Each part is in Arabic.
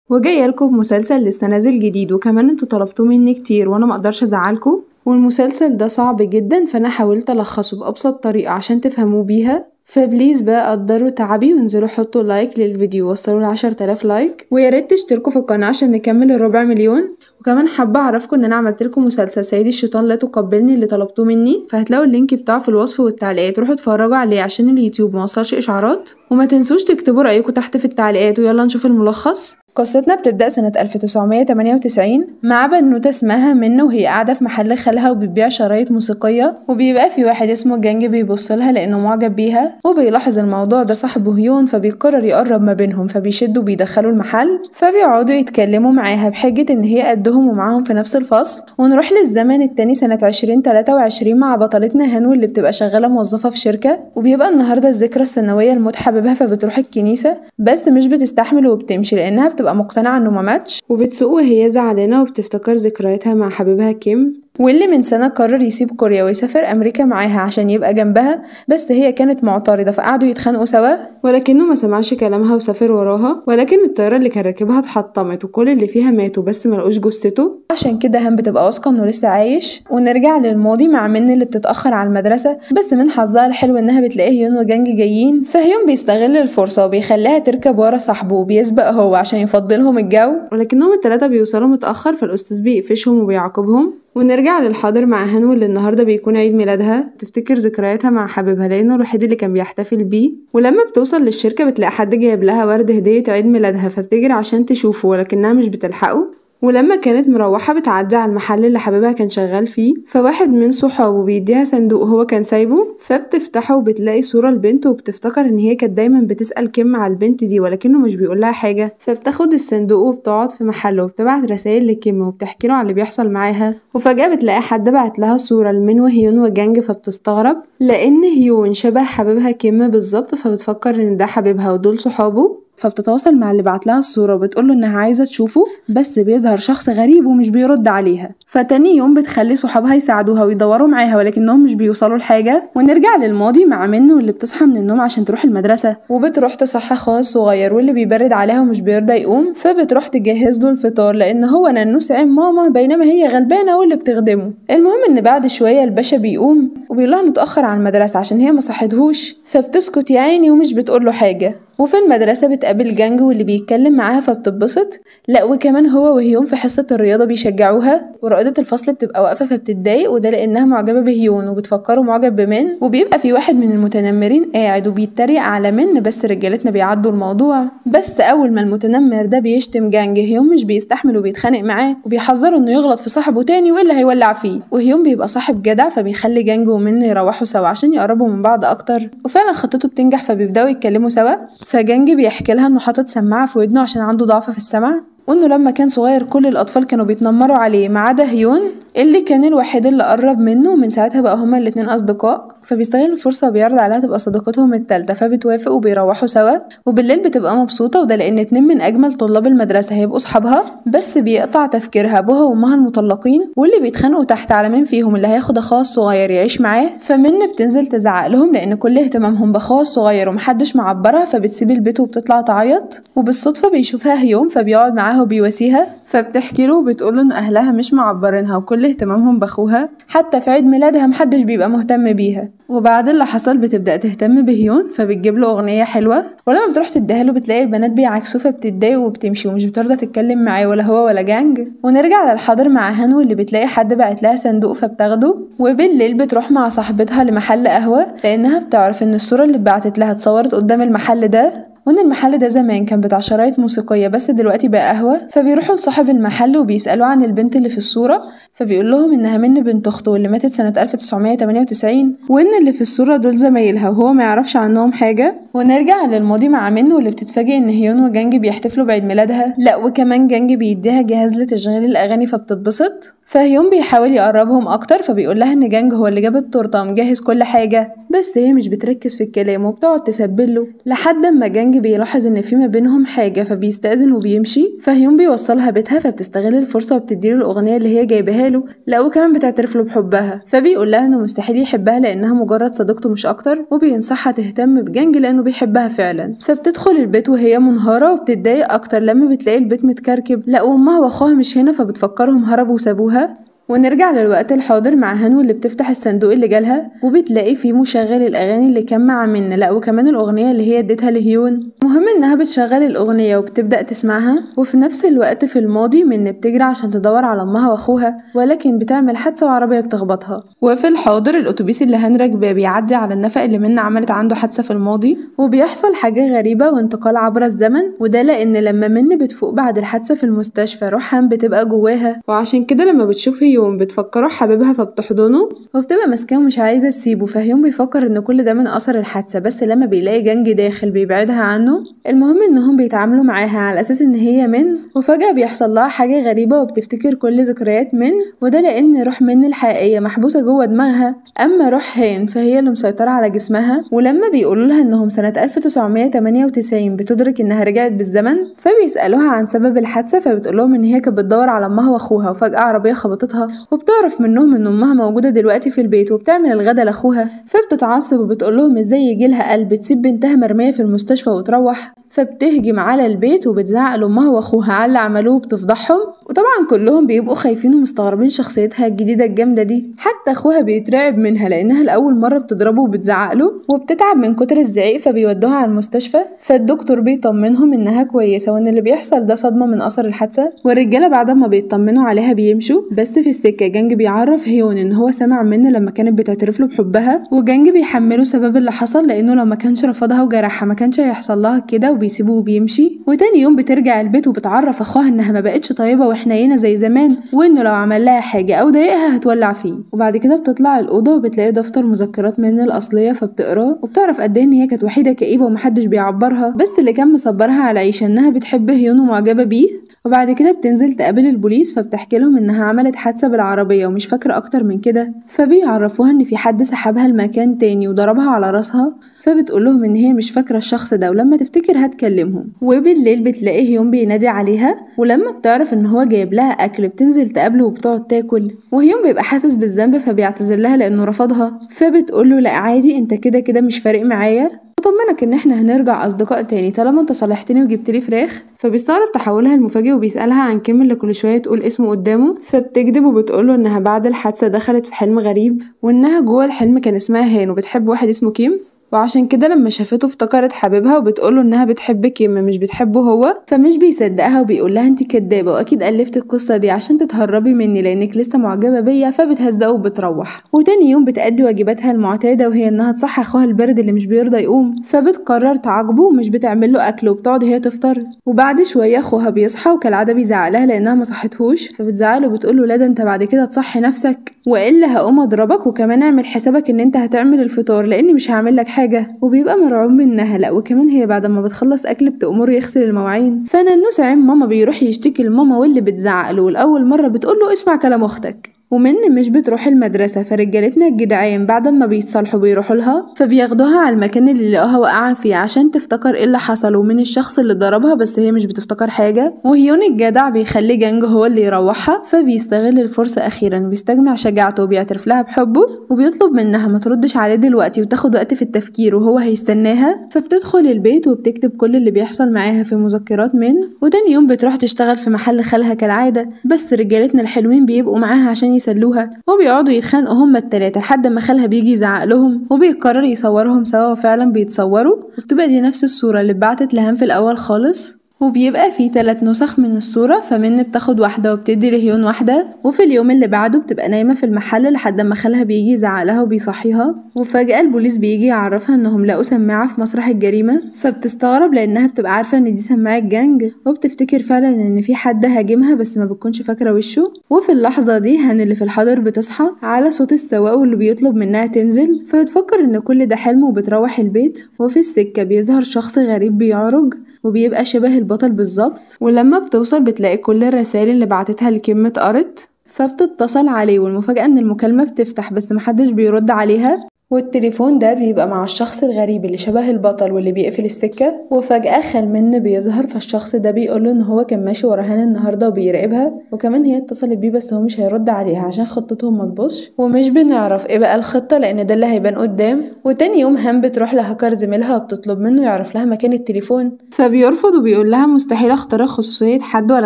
وجايه لكم بمسلسل لسه نازل جديد، وكمان انتوا طلبتوه مني كتير وانا مقدرش ازعلكم. والمسلسل ده صعب جدا، فانا حاولت الخصه بابسط طريقه عشان تفهموه بيها. فبليز بقى قدروا تعبي وانزلوا حطوا لايك للفيديو وصلوا ل10,000 لايك، ويا ريت تشتركوا في القناه عشان نكمل ال250,000. وكمان حابه اعرفكم ان انا عملت لكم مسلسل سيد الشيطان لا تقبلني اللي طلبتوه مني، فهتلاقوا اللينك بتاعه في الوصف والتعليقات، روحوا اتفرجوا عليه عشان اليوتيوب موصلش اشعارات. وما تنسوش تكتبوا رايكم تحت في التعليقات، ويلا نشوف الملخص. قصتنا بتبدأ سنة 1998 مع بنوتة اسمها منة، وهي قاعدة في محل خالها وبتبيع شرايط موسيقية، وبيبقى في واحد اسمه جانج بيبصلها لأنه معجب بيها، وبيلاحظ الموضوع ده صاحبه هيون، فبيقرر يقرب ما بينهم، فبيشدوا وبيدخلوا المحل، فبيقعدوا يتكلموا معاها بحجة إن هي قدهم ومعاهم في نفس الفصل. ونروح للزمن التاني سنة 2023 مع بطلتنا هانو اللي بتبقى شغالة موظفة في شركة، وبيبقى النهاردة الذكرى السنوية لموت حبيبها، فبتروح الكنيسة بس مش بتستحمل وبتمشي لأنها بتبقى مقتنعة انه ما ماتش، وبتسوق وهي زعلانة وبتفتكر ذكرياتها مع حبيبها كيم، واللي من سنة قرر يسيب كوريا ويسافر أمريكا معاها عشان يبقى جنبها، بس هي كانت معترضة فقعدوا يتخانقوا سوا، ولكنه ما سمعش كلامها وسافر وراها. ولكن الطيارة اللي كان راكبها اتحطمت وكل اللي فيها ماتوا بس ملقوش جثته، عشان كده هان بتبقى واثقة انه لسه عايش. ونرجع للماضي مع من اللي بتتأخر على المدرسة، بس من حظها الحلو انها بتلاقي هيون وجانج جايين، فهيون بيستغل الفرصة وبيخليها تركب ورا صاحبه وبيسبق هو عشان يفضلهم الجو، ولكنهم التلاتة بيوصلوا متأخر فالأستاذ بيقفشهم وبيعاقبهم. ونرجع للحاضر مع هانو اللي النهارده بيكون عيد ميلادها، تفتكر ذكرياتها مع حبيبها لانه الوحيد اللي كان بيحتفل بيه. ولما بتوصل للشركه بتلاقي حد جايب لها ورد هديه عيد ميلادها، فبتجري عشان تشوفه ولكنها مش بتلحقه. ولما كانت مروحة بتعدي على المحل اللي حبيبها كان شغال فيه، فواحد من صحابه بيديها صندوق هو كان سايبه، فبتفتحه وبتلاقي صورة البنت، وبتفتكر ان هي كانت دايما بتسأل كيم على البنت دي ولكنه مش بيقولها حاجة، فبتاخد الصندوق وبتقعد في محله وبتبعت رسائل لكيم وبتحكي له على اللي بيحصل معاها. وفجأة بتلاقي حد بعت لها صورة لمين وهيون وجانج، فبتستغرب لان هيون شبه حبيبها كيم بالظبط، فبتفكر ان ده حبيبها ودول صحابه، فبتتواصل مع اللي بعت لها الصورة وبتقوله انها عايزة تشوفه، بس بيظهر شخص غريب ومش بيرد عليها. فتاني يوم بتخلي صحابها يساعدوها ويدوروا معاها ولكنهم مش بيوصلوا لحاجة. ونرجع للماضي مع منه اللي بتصحى من النوم عشان تروح المدرسة، وبتروح تصحى خالص صغير واللي بيبرد عليها ومش بيرضى يقوم، فبتروح تجهز له الفطار لان هو ننوس عين ماما بينما هي غلبانة واللي بتخدمه. المهم ان بعد شوية الباشا بيقوم وبيقولها متأخر على المدرسة عشان هي ما صحتهوش، فبتسكت يا عيني ومش بتقوله حاجة. وفي المدرسة بتقابل جانج واللي بيتكلم معاها فبتتبسط، لا وكمان هو وهيون في حصة الرياضة بيشجعوها، ورائدة الفصل بتبقى واقفة فبتتضايق وده لأنها معجبة بهيون وبتفكره معجب بمن، وبيبقى في واحد من المتنمرين قاعد وبيتريق على من، بس رجالتنا بيعدوا الموضوع. بس أول ما المتنمر ده بيشتم جانج هيون مش بيستحمل وبيتخانق معاه وبيحذره إنه يغلط في صاحبه تاني وإلا هيولع فيه، وهيون بيبقى صاحب جدع فبيخلي جانج ومن يروحوا سوا عشان يقربوا من بعض أكتر، وفعلا خطته بتنجح فبيبدأوا يتكلموا سوا. فجانج بيحكي لها انه حاطط سماعه في ودنه عشان عنده ضعف في السمع، وانه لما كان صغير كل الاطفال كانوا بيتنمروا عليه ما عدا هيون اللي كان الوحيد اللي قرب منه، ومن ساعتها بقى هما الاتنين اصدقاء. فبيستغل الفرصه وبيعرض عليها تبقى صديقتهم التالتة، فبتوافق وبيروحوا سوا، وبالليل بتبقى مبسوطه وده لان 2 من اجمل طلاب المدرسه هيبقوا صحابها، بس بيقطع تفكيرها ابوها وامها المطلقين واللي بيتخانقوا تحت على مين فيهم اللي هياخد اخوها الصغير يعيش معاه. فمن بتنزل تزعق لهم لان كل اهتمامهم باخوها الصغير ومحدش معبرها، فبتسيب البيت وبتطلع تعيط، وبالصدفه بيشوفها هيون فبيقعد معاها وبيواسيها، فبتحكي له وبتقوله ان اهلها مش معبرينها وكل اهتمامهم باخوها، حتى في عيد ميلادها محدش بيبقى مهتم بيها. وبعد اللي حصل بتبدأ تهتم بهيون فبتجيب له اغنية حلوة، ولما بتروح تديها له بتلاقي البنات بيعكسوه فبتتضايق وبتمشي ومش بترضى تتكلم معاه ولا هو ولا جانج. ونرجع للحاضر مع هانو اللي بتلاقي حد بعت لها صندوق فبتاخده، وبالليل بتروح مع صاحبتها لمحل قهوة لانها بتعرف ان الصورة اللي بعتت لها اتصورت قدام المحل ده، وان المحل ده زمان كان بتاع شرايط موسيقيه بس دلوقتي بقى قهوه. فبيروحوا لصاحب المحل وبيسالوه عن البنت اللي في الصوره، فبيقول لهم انها من بنت اخته اللي ماتت سنه 1998، وان اللي في الصوره دول زمايلها وهو ما يعرفش عنهم حاجه. ونرجع للماضي مع منه واللي بتتفاجئ ان هيون وجانج بيحتفلوا بعيد ميلادها، لا وكمان جانج بيديها جهاز لتشغيل الاغاني فبتتبسط. فهيون بيحاول يقربهم اكتر فبيقول لها ان جانج هو اللي جاب التورته مجهز كل حاجه، بس هي مش بتركز في الكلام وبتقعد تسبله لحد اما جانج جانج بيلاحظ ان في ما بينهم حاجة فبيستأذن وبيمشي، فهيون بيوصلها بيتها فبتستغل الفرصة وبتديله الأغنية اللي هي جايبها له، لا وكمان بتعترف له بحبها، فبيقول لها انه مستحيل يحبها لانها مجرد صديقته مش اكتر، وبينصحها تهتم بجانج لانه بيحبها فعلا. فبتدخل البيت وهي منهارة وبتتضايق اكتر لما بتلاقي البيت متكركب، لا وامها واخوها مش هنا فبتفكرهم هربوا وسابوها. ونرجع للوقت الحاضر مع هانو اللي بتفتح الصندوق اللي جالها وبتلاقي فيه مشغل الاغاني اللي كان مع منة، لا وكمان الاغنيه اللي هي اديتها لهيون. مهم انها بتشغل الاغنيه وبتبدا تسمعها، وفي نفس الوقت في الماضي منة بتجري عشان تدور على امها واخوها، ولكن بتعمل حادثه وعربيه بتخبطها. وفي الحاضر الاتوبيس اللي هان راكباه بيعدي على النفق اللي منة عملت عنده حادثه في الماضي، وبيحصل حاجه غريبه وانتقال عبر الزمن، وده لان لما منة بتفوق بعد الحادثه في المستشفى روح هان بتبقى جواها، وعشان كده لما بتشوف هيون بتفكره حبيبها فبتحضنه وبتبقى ماسكاه ومش عايزه تسيبه. فهيون بيفكر ان كل ده من اثر الحادثه، بس لما بيلاقي جانج داخل بيبعدها عنه. المهم انهم بيتعاملوا معاها على اساس ان هي من، وفجاه بيحصل لها حاجه غريبه وبتفتكر كل ذكريات من، وده لان روح من الحقيقيه محبوسه جوه دماغها، اما روح هان فهي اللي مسيطره على جسمها. ولما بيقولوا لها انهم سنه 1998 بتدرك انها رجعت بالزمن، فبيسالوها عن سبب الحادثه، فبتقول لهم ان هي كانت بتدور على امها واخوها وفجاه عربيه خبطتها، وبتعرف منهم ان امها موجوده دلوقتي في البيت وبتعمل الغدا لاخوها، فبتتعصب وبتقول لهم ازاي يجي لها قلب تسيب بنتها مرميه في المستشفى وتروح، فبتهجم على البيت وبتزعق لامها واخوها على اللي عملوه وبتفضحهم. وطبعا كلهم بيبقوا خايفين ومستغربين شخصيتها الجديده الجامده دي، حتى اخوها بيترعب منها لانها لاول مره بتضربه وبتزعق له وبتتعب من كتر الزعيق، فبيودوها على المستشفى. فالدكتور بيطمنهم انها كويسه وان اللي بيحصل ده صدمه من اثر الحادثه، والرجاله بعد ما بيطمنوا عليها بيمشوا. بس في السكه جانج بيعرف هيون ان هو سمع منه لما كانت بتعترف له بحبها، وجانج بيحمله سبب اللي حصل لانه لو ما كانش رفضها وجرحها ما كانش هيحصل لها كده، وبيسيبه وبيمشي. وتاني يوم بترجع البيت وبتعرف اخوها انها ما بقتش طيبه وحنينه زي زمان، وانه لو عمل لها حاجه او ضايقها هتولع فيه. وبعد كده بتطلع الاوضه وبتلاقي دفتر مذكرات من الاصليه فبتقراه، وبتعرف قد ايه ان هي كانت وحيده كئيبه ومحدش بيعبرها، بس اللي كان مصبرها على العيشه انها بتحب هيون ومعجبه بيه. وبعد كده بتنزل تقابل البوليس فبتحكي لهم انها عملت حادثه بالعربيه ومش فاكره اكتر من كده، فبيعرفوها ان في حد سحبها لمكان تاني وضربها على راسها، فبتقول لهم ان هي مش فاكره الشخص ده ولما تفتكر هتكلمهم. وبالليل بتلاقي هيون بينادي عليها، ولما بتعرف ان هو جايب لها اكل بتنزل تقابله وبتقعد تاكل، وهيون بيبقى حاسس بالذنب فبيعتذر لها لانه رفضها، فبتقول له لا عادي انت كده كده مش فارق معايا، وطمنك ان احنا هنرجع اصدقاء تاني طالما انت صالحتني وجبت لي فراخ. فبيستغرب تحولها المفاجئ وبيسالها عن كيم اللي كل شويه تقول اسمه قدامه، فبتكذب وبتقوله انها بعد الحادثه دخلت في حلم غريب، وانها جوه الحلم كان اسمها هان وبتحب واحد اسمه كيم، وعشان كده لما شافته افتكرت حبيبها وبتقوله انها بتحب كيم مش بتحبه هو، فمش بيصدقها وبيقول لها انت كدابه واكيد الفتي القصه دي عشان تتهربي مني لانك لسه معجبه بيا، فبتهزقه وبتروح. وتاني يوم بتأدي واجباتها المعتاده وهي انها تصحي اخوها البارد اللي مش بيرضى يقوم، فبتقرر تعاقبه ومش بتعمل له اكل وبتقعد هي تفطر. وبعد شويه اخوها بيصحى وكالعاده بيزعق لها لانها ما صحتهوش، فبتزعله وبتقول له لا ده انت بعد كده تصحي نفسك والا هقوم اضربك، وكمان اعمل حسابك ان انت هتعمل الفطار لاني مش هعمل لك حاجه. وبيبقى مرعوب منها، لا وكمان هي بعد ما بتخلص اكل بتأمره يغسل المواعين. فنانو ساعين ماما بيروح يشتكي لماما واللي بتزعق له، والاول مره بتقول له اسمع كلام اختك. ومن مش بتروح المدرسة فرجالتنا الجدعان بعد ما بيتصالحوا بيروحوا لها، فبياخدوها على المكان اللي لقوها واقعة فيه عشان تفتكر ايه اللي حصل ومن الشخص اللي ضربها، بس هي مش بتفتكر حاجة. وهيون الجدع بيخلي جانج هو اللي يروحها، فبيستغل الفرصة اخيرا بيستجمع شجاعته وبيعترف لها بحبه، وبيطلب منها ما تردش عليه دلوقتي وتاخد وقت في التفكير وهو هيستناها. فبتدخل البيت وبتكتب كل اللي بيحصل معاها في مذكرات من، وتاني يوم بتروح تشتغل في محل خالها كالعادة، بس رجالتنا الحلوين بيبقوا معاها عشان يسلوها، وبيقعدوا يتخانقوا هما التلاتة لحد ما خالها بيجي يزعق لهم، وبيقرر يصورهم سوا وفعلا بيتصوروا، وبتبقى دي نفس الصورة اللي اتبعتت لهان في الأول خالص، وبيبقى فيه 3 نسخ من الصورة، فمن بتاخد واحدة وبتدي لهيون واحدة. وفي اليوم اللي بعده بتبقى نايمة في المحل لحد ما خالها بيجي يزعق لها وبيصحيها، وفجأة البوليس بيجي يعرفها انهم لقوا سماعة في مسرح الجريمة، فبتستغرب لانها بتبقى عارفة ان دي سماعة جانج، وبتفتكر فعلا ان في حد هاجمها بس ما بتكونش فاكرة وشه. وفي اللحظة دي هان اللي في الحضر بتصحى على صوت السواق واللي بيطلب منها تنزل، فبتفكر ان كل ده حلم وبتروح البيت. وفي السكة بيظهر شخص غريب بيعرج وبيبقى شبه البطل بالظبط، ولما بتوصل بتلاقي كل الرسائل اللي بعتتها لكيم اتقرت، فبتتصل عليه، والمفاجأة ان المكالمة بتفتح بس محدش بيرد عليها. والتليفون ده بيبقى مع الشخص الغريب اللي شبه البطل واللي بيقفل السكة. وفجأة خالمن بيظهر، فالشخص ده بيقوله ان هو كان ماشي ورا هان النهاردة وبيراقبها، وكمان هي اتصلت بيه بس هو مش هيرد عليها عشان خطتهم ما تبوظش. ومش بنعرف ايه بقى الخطة لان ده اللي هيبان قدام. وتاني يوم هان بتروح لهاكر زميلها وبتطلب منه يعرف لها مكان التليفون، فبيرفض وبيقول لها مستحيل اخترق خصوصية حد ولا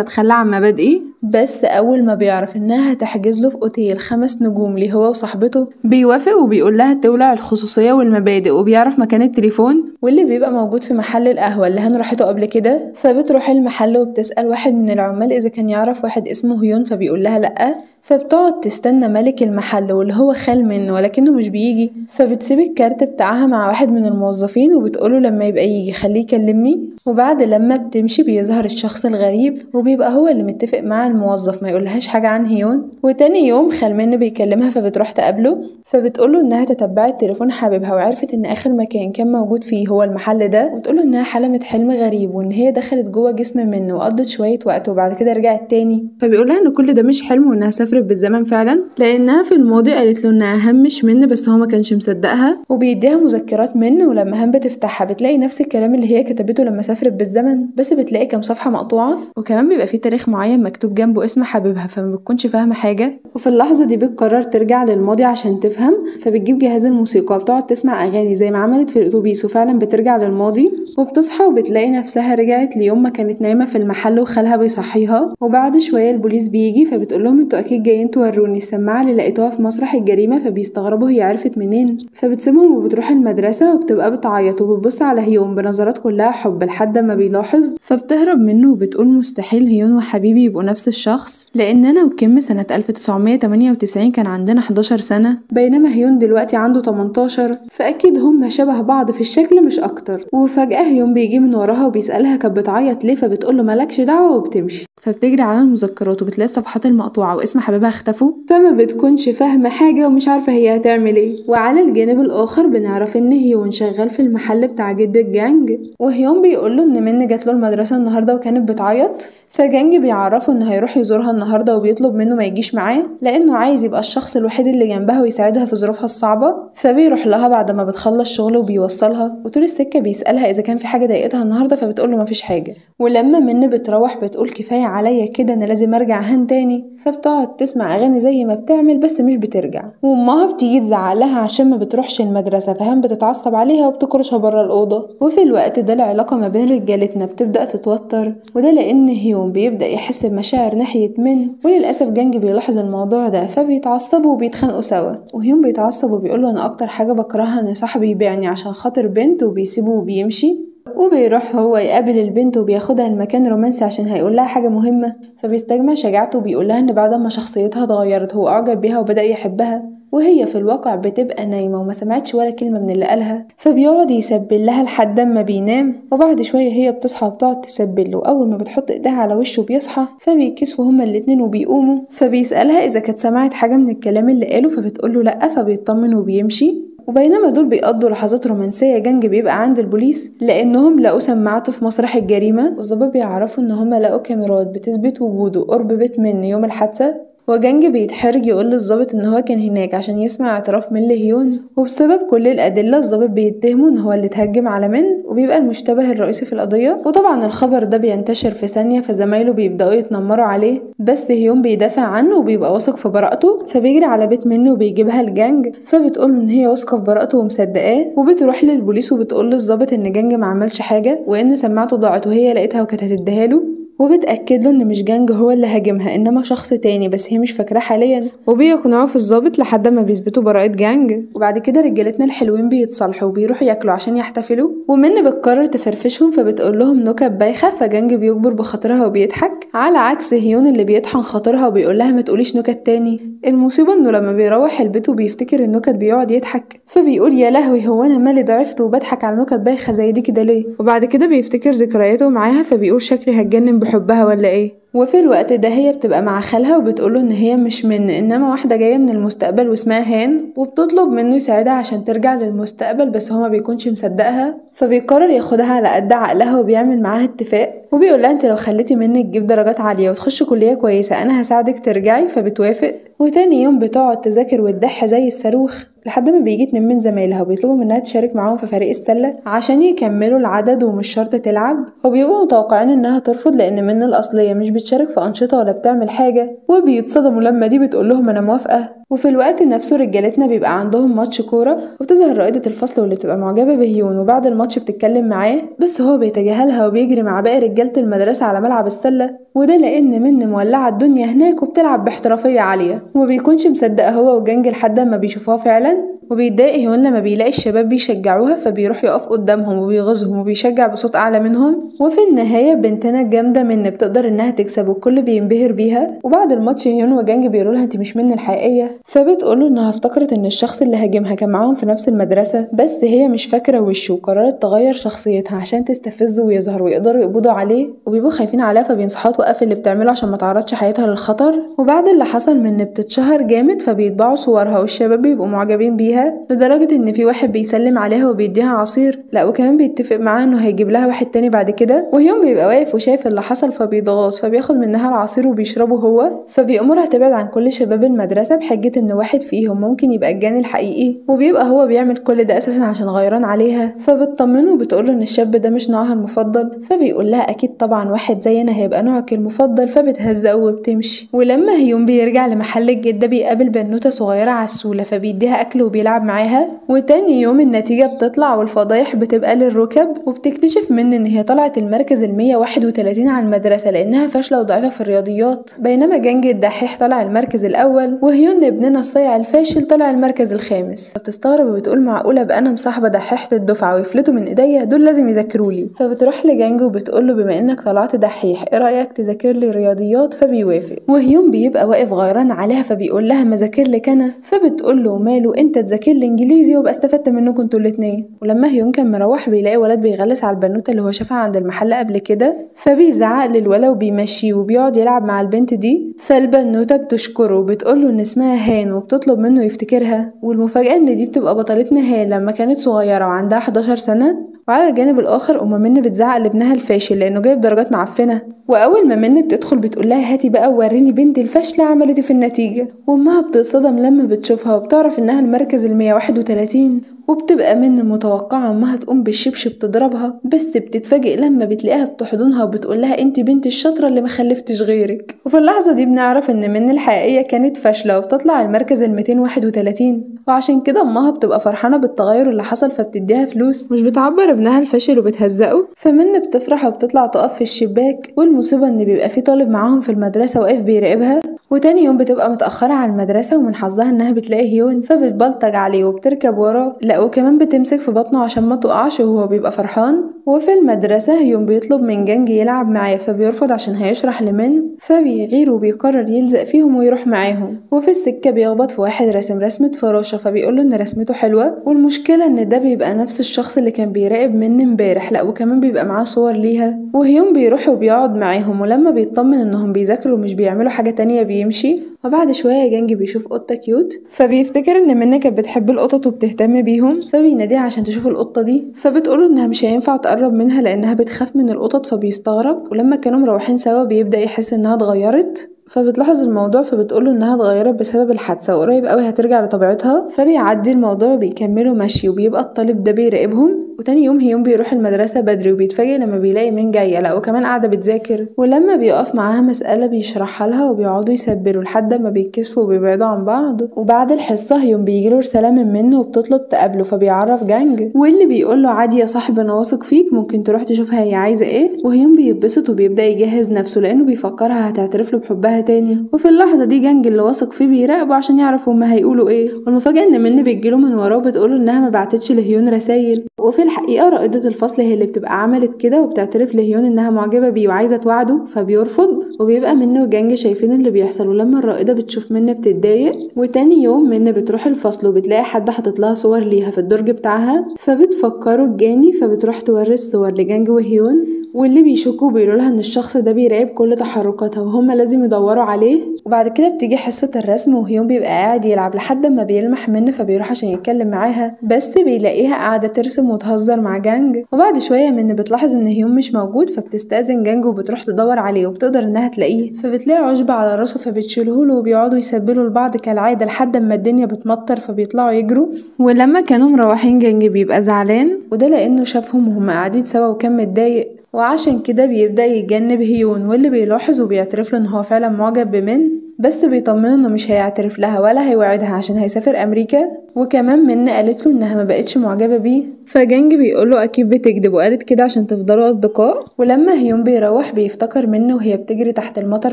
اتخلى عن مبادئي. بس اول ما بيعرف انها هتحجز له في اوتيل 5 نجوم ليه هو وصاحبته بيوافق وبيقول لها تولع الخصوصية والمبادئ، وبيعرف مكان التليفون واللي بيبقى موجود في محل القهوة اللي هان راحته قبل كده. فبتروح المحل وبتسأل واحد من العمال إذا كان يعرف واحد اسمه هيون، فبيقول لها لأ. فبتقعد تستنى ملك المحل واللي هو خال منه ولكنه مش بيجي، فبتسيب الكارت بتاعها مع واحد من الموظفين وبتقوله لما يبقى يجي خليه يكلمني. وبعد لما بتمشي بيظهر الشخص الغريب وبيبقى هو اللي متفق مع الموظف ما يقولهاش حاجة عن هيون. وتاني يوم خال منه بيكلمها فبتروح تقابله، فبتقوله انها تتبعت تليفون حبيبها وعرفت ان اخر مكان كان موجود فيه هو المحل ده، وتقوله انها حلمت حلم غريب وان هي دخلت جوه جسم منه وقضت شوية وقت وبعد كده رجعت تاني. فبيقولها ان كل ده مش حلم وانها سافرت بالزمن فعلا، لانها في الماضي قالت له انها هان مش من، بس هو ما كانش مصدقها وبيديها مذكرات منه. ولما هان بتفتحها بتلاقي نفس الكلام اللي هي كتبته لما سافرت بالزمن، بس بتلاقي كام صفحة مقطوعة وكمان بيبقى فيه تاريخ معين مكتوب جنبه اسم حبيبها، فما بتكونش فاهمة حاجة. وفي اللحظة دي بتقرر ترجع للماضي عشان تفهم، فبتجيب جهاز الموسيقى وبتقعد تسمع اغاني زي ما عملت في الاتوبيس، وفعلا بترجع للماضي وبتصحى وبتلاقي نفسها رجعت ليوم ما كانت نايمة في المحل وخالها بيصحيها. وبعد شوية البوليس بيجي فبتقول لهم انتوا اكيد جايين توروني السماعة اللي لقيتوها في مسرح الجريمة، فبيستغربوا هي عرفت منين. فبتسيبهم وبتروح المدرسة وبتبقى بتعيط وبتبص على هيون بنظرات كلها حب لحد ما بيلاحظ، فبتهرب منه وبتقول مستحيل هيون وحبيبي يبقوا نفس الشخص، لان انا وكيم سنة 1998 كان عندنا 11 سنة بينما هيون دلوقتي عنده 18، فاكيد هما شبه بعض في الشكل مش اكتر. وفجأة هيون بيجي من وراها وبيسألها كانت بتعيط ليه، فبتقوله مالكش دعوة وبتمشي. فبتجري على المذكرات وبتلاقي الصفحات المقطوعة واسم حبيبها اختفوا، فما بتكونش فاهمة حاجة ومش عارفة هي هتعمل ايه. وعلى الجانب الاخر بنعرف ان هيون شغال في المحل بتاع جد جانج، وهيون بيقوله ان من جات له المدرسة النهاردة وكانت بتعيط، فجانج بيعرفه انه هيروح يزورها النهاردة وبيطلب منه ما يجيش معاه لانه عايز يبقى الشخص الوحيد اللي جنبها ويساعدها في ظروفها الصعبة. فبيروح لها بعد ما بتخلص شغله وبيوصلها، وطول السكة بيسألها اذا كان في حاجة ضايقتها النهاردة فبتقوله مفيش حاجة. ولما من بتروح بتقول كفاية عليا كده انا لازم ارجع هان تاني، فبتقعد تسمع اغاني زي ما بتعمل بس مش بترجع. وامها بتيجي تزعلها عشان ما بتروحش المدرسة، فهان بتتعصب عليها وبتكرشها بره الأوضة. وفي الوقت ده العلاقة ما بين رجالتنا بتبدأ تتوتر، وده لأن هيون بيبدأ يحس بمشاعر ناحية من، وللأسف جانج بيلاحظ الموضوع ده فبيتعصبوا وبيتخانقوا سوا. وهيون بيتعصب وبيقوله أنا أكتر حاجة بكرهها إن صاحبي يبيعني عشان خاطر بنت وبيسيبه وبيمشي. وبيروح هو يقابل البنت وبياخدها المكان رومانسي عشان هيقولها حاجة مهمة، فبيستجمع شجاعته وبيقولها ان بعد ما شخصيتها اتغيرت هو اعجب بيها وبدأ يحبها، وهي في الواقع بتبقى نايمة وما سمعتش ولا كلمة من اللي قالها. فبيقعد يسبل لها لحد ما بينام، وبعد شوية هي بتصحى وبتقعد تسبل له. أول ما بتحط ايديها على وشه بيصحى، فبيكسفوا هما الاتنين وبيقوموا. فبيسألها إذا كانت سمعت حاجة من الكلام اللي قاله، فبتقوله لأ، فبيطمن وبيمشي. وبينما دول بيقضوا لحظات رومانسية جانج بيبقى عند البوليس لأنهم لقوا سماعته في مسرح الجريمة، والظباط بيعرفوا إن هما لقوا كاميرات بتثبت وجوده قرب بيت من يوم الحادثة. وجانج بيتحرج يقول للظابط ان هو كان هناك عشان يسمع اعتراف من لهيون، وبسبب كل الادله الظابط بيتهمه ان هو اللي اتهجم على من وبيبقى المشتبه الرئيسي في القضيه. وطبعا الخبر ده بينتشر في ثانيه، فزمايله بيبداوا يتنمروا عليه، بس هيون بيدافع عنه وبيبقى واثق في براءته، فبيجري على بيت منه وبيجيبها لجانج، فبتقول ان هي واثقه في براءته ومصدقاه. وبتروح للبوليس وبتقول للظابط ان جانج ما عملش حاجه وان سماعته ضاعت وهي لقيتها وكانت هتديها له، وبتأكد له ان مش جانج هو اللي هاجمها انما شخص تاني بس هي مش فاكراه حاليا. وبيقنعوا في الضابط لحد ما بيثبتوا براءة جانج. وبعد كده رجالتنا الحلوين بيتصالحوا وبيروحوا ياكلوا عشان يحتفلوا، ومن بتقرر تفرفشهم فبتقول لهم نكت بايخه، فجانج بيجبر بخاطرها وبيضحك، على عكس هيون اللي بيطحن خاطرها وبيقول لها ما تقوليش نكت تاني. المصيبه انه لما بيروح البيت وبيفتكر النكت بيقعد يضحك، فبيقول يا لهوي هو انا مالي ضعفت وبضحك على نكت بايخه زي دي كده ليه. وبعد كده بيفتكر ذكرياته معاها فبيقول شكلي هتجنن بحبها ولا ايه. وفي الوقت ده هي بتبقى مع خالها وبتقوله ان هي مش من انما واحدة جاية من المستقبل واسمها هان، وبتطلب منه يساعدها عشان ترجع للمستقبل، بس هو ما بيكونش مصدقها، فبيقرر ياخدها على قد عقلها وبيعمل معاها اتفاق، وبيقولها انت لو خليتي منك تجيب درجات عالية وتخش كلية كويسة انا هساعدك ترجعي، فبتوافق. وتاني يوم بتقعد تذاكر وتضح زي الصاروخ لحد ما بيجي 2 من زمايلها وبيطلبوا منها تشارك معاهم في فريق السلة عشان يكملوا العدد ومش شرط تلعب، وبيبقوا متوقعين انها ترفض لان من الأصلية مش بتشارك في أنشطة ولا بتعمل حاجة، وبيتصدموا لما دي بتقولهم انا موافقة. وفي الوقت نفسه رجالتنا بيبقى عندهم ماتش كورة، وبتظهر رائدة الفصل واللي بتبقى معجبة بهيون، وبعد الماتش بتتكلم معاه بس هو بيتجاهلها وبيجري مع باقي رجالة المدرسة على ملعب السلة، وده لأن من مولعة الدنيا هناك وبتلعب باحترافية عالية، ومبيكونش مصدقة هو وجانج لحد ما بيشوفوها فعلا، وبيتضايق هيون لما بيلاقي الشباب بيشجعوها فبيروح يقف قدامهم وبيغيظهم وبيشجع بصوت أعلى منهم. وفي النهاية بنتنا الجامدة من بتقدر إنها تكسب والكل بينبهر بيها، وبعد الماتش هيون وجانج بيقولولها انت مش من الحقيقية، فبتقوله انها افتكرت ان الشخص اللي هاجمها كان معاهم في نفس المدرسة، بس هي مش فاكرة وشه وقررت تغير شخصيتها عشان تستفزه ويظهر ويقدروا يقبضوا عليه، وبيبقوا خايفين عليها فبينصحوها توقف اللي بتعمله عشان ما تعرضش حياتها للخطر. وبعد اللي حصل من بتتشهر جامد فبيطبعوا صورها والشباب بيبقوا معجبين بيها لدرجة ان في واحد بيسلم عليها وبيديها عصير، لا وكمان بيتفق معاها انه هيجيب لها واحد تاني بعد كده، وهيوم بيبقى واقف وشايف اللي حصل فبيتغاظ فبياخد منها العصير وبيشربه هو، فبيأمرها تبعد عن كل شباب المدرسة بحجة ان واحد فيهم ممكن يبقى الجاني الحقيقي، وبيبقى هو بيعمل كل ده اساسا عشان غيران عليها، فبتطمنه وبتقوله ان الشاب ده مش نوعها المفضل، فبيقول لها اكيد طبعا واحد زينا هيبقى نوعك المفضل، فبتهزقه وبتمشي. ولما هيوم بيرجع لمحل الجدة بيقابل بنوتة صغيرة عسولة فبيديها اكل وبيلعب معاها، وتاني يوم النتيجة بتطلع والفضايح بتبقى للركب، وبتكتشف من ان هي طلعت المركز 131 على المدرسة لانها فاشلة وضعيفة في الرياضيات، بينما جانج الدحيح طلع المركز الاول، وهيون ابننا الصيع الفاشل طلع المركز الخامس. فبتستغرب وبتقول معقولة بقى انا مصاحبة دحيحة الدفعة ويفلتوا من ايديا، دول لازم يذاكرولي. فبتروح لجانج وبتقوله بما انك طلعت دحيح ايه رايك تذاكر لي رياضيات، فبيوافق، وهيون بيبقى واقف غيران عليها فبيقول لها ما ذاكر لك انا، فبتقول له ماله انت تذاكر لي انجليزي وابقى استفدت منكم انتوا الاتنين. ولما هيون كان مروح بيلاقي ولد بيغلس على البنوته اللي هو شافها عند المحل قبل كده، فبيزعق للولد وبيمشيه وبيقعد يلعب مع البنت دي، فالبنوته بتشكره وبتقول له ان اسمها هان وبتطلب منه يفتكرها، والمفاجاه ان دي بتبقى بطلتنا هان لما كانت صغيره وعندها 11 سنه. وعلى الجانب الاخر منة بتزعق لابنها الفاشل لانه جايب درجات معفنه، واول ما منة بتدخل بتقول لها هاتي بقى ووريني بنتي الفاشله عملت ايه في النتيجه، وامها بتتصدم لما بتشوفها وبتعرف انها المركز 131، وبتبقى من متوقعة امها تقوم بالشبشب تضربها، بس بتتفاجئ لما بتلاقيها بتحضنها وبتقول لها انت بنت الشاطرة اللي ما خلفتش غيرك. وفي اللحظة دي بنعرف ان من الحقيقية كانت فاشلة وبتطلع المركز 231، وعشان كده امها بتبقى فرحانة بالتغير اللي حصل فبتديها فلوس، مش بتعبر ابنها الفاشل وبتهزقه، فمن بتفرح وبتطلع تقف في الشباك، والمصيبة ان بيبقى في طالب معاهم في المدرسة واقف بيراقبها. وتاني يوم بتبقى متأخرة على المدرسة ومن حظها انها بتلاقي هيون فبتبلطج عليه وبتركب وراه، لا وكمان بتمسك في بطنه عشان ما تقعش وهو بيبقى فرحان. وفي المدرسة هيون بيطلب من جانج يلعب معاه فبيرفض عشان هيشرح لمن، فبيغير وبيقرر يلزق فيهم ويروح معاهم، وفي السكة بيخبط في واحد راسم رسمة فراشة فبيقوله ان رسمته حلوة، والمشكلة ان ده بيبقى نفس الشخص اللي كان بيراقب من امبارح، لا وكمان بيبقى معاه صور ليها. وهيون بيروح وبيقعد معاهم، ولما بيطمن انهم بيذاكروا ومش بيعملوا حاجة تانية بيمشي. وبعد شوية جانج بيشوف قطة كيوت فبيفتكر ان منة كانت بتحب القطط وبتهتم بيهم، فبيناديها عشان تشوف القطة دي، فبتقوله انها مش هينفع تقرب منها لانها بتخاف من القطط، فبيستغرب. ولما كانوا مروحين سوا بيبدأ يحس انها اتغيرت، فبتلاحظ الموضوع فبتقوله انها اتغيرت بسبب الحادثه وقريب قوي هترجع لطبيعتها، فبيعدي الموضوع وبيكملوا مشي، وبيبقى الطالب ده بيراقبهم. وتاني يوم هيوم بيروح المدرسه بدري وبيتفاجئ لما بيلاقي مين جايه، لا وكمان قاعده بتذاكر، ولما بيقف معاها مساله بيشرحها لها وبيقعدوا يسبلوا لحد ما بيتكسفوا وبيبعدوا عن بعض. وبعد الحصه هيوم بيجيله رساله من منه وبتطلب تقابله، فبيعرف جانج واللي بيقول له عادي يا صاحبي انا واثق فيك ممكن تروح تشوفها هي عايزه ايه. وهيوم بيتبسط وبيبدا يجهز نفسه لانه بيفكرها هتعترف له بحبها تاني. وفي اللحظه دي جانج اللي واثق فيه بيراقبه عشان يعرف هما هيقولوا ايه، والمفاجاه ان منة بتجيله من وراه وبتقوله انها ما بعتتش لهيون رسايل، وفي الحقيقه رائده الفصل هي اللي بتبقى عملت كده وبتعترف لهيون انها معجبه بيه وعايزه توعده، فبيرفض. وبيبقى منة وجانج شايفين اللي بيحصل، ولما الرائده بتشوف منة بتتضايق. وتاني يوم منة بتروح الفصل وبتلاقي حد حاطط لها صور ليها في الدرج بتاعها، فبتفكره الجاني، فبتروح توري الصور لجانج وهيون، واللي بيشكوا بيقولولها ان الشخص ده بيراقب كل تحركاتها وهما لازم يدوروا عليه. وبعد كده بتيجي حصة الرسم وهيون بيبقى قاعد يلعب لحد ما بيلمح من فبيروح عشان يتكلم معاها، بس بيلاقيها قاعدة ترسم وتهزر مع جانج. وبعد شوية من بتلاحظ ان هيون مش موجود فبتستأذن جانج وبتروح تدور عليه وبتقدر انها تلاقيه، فبتلاقي عشب على راسه فبتشيلهوله وبيقعدوا يسبلوا لبعض كالعادة لحد ما الدنيا بتمطر فبيطلعوا يجروا. ولما كانوا مروحين جانج بيبقى زعلان، وده لانه شافهم وهما قاعدين سوا وكان متضايق، وعشان كده بيبدأ يتجنب هيون، واللي بيلاحظ وبيعترف له ان هو فعلا معجب بمن، بس بيطمنه انه مش هيعترف لها ولا هيوعدها عشان هيسافر امريكا. وكمان من قالت له انها ما بقتش معجبه بيه، فجانج بيقول له اكيد بتكذب وقالت كده عشان تفضلوا اصدقاء. ولما هيون بيروح بيفتكر منه وهي بتجري تحت المطر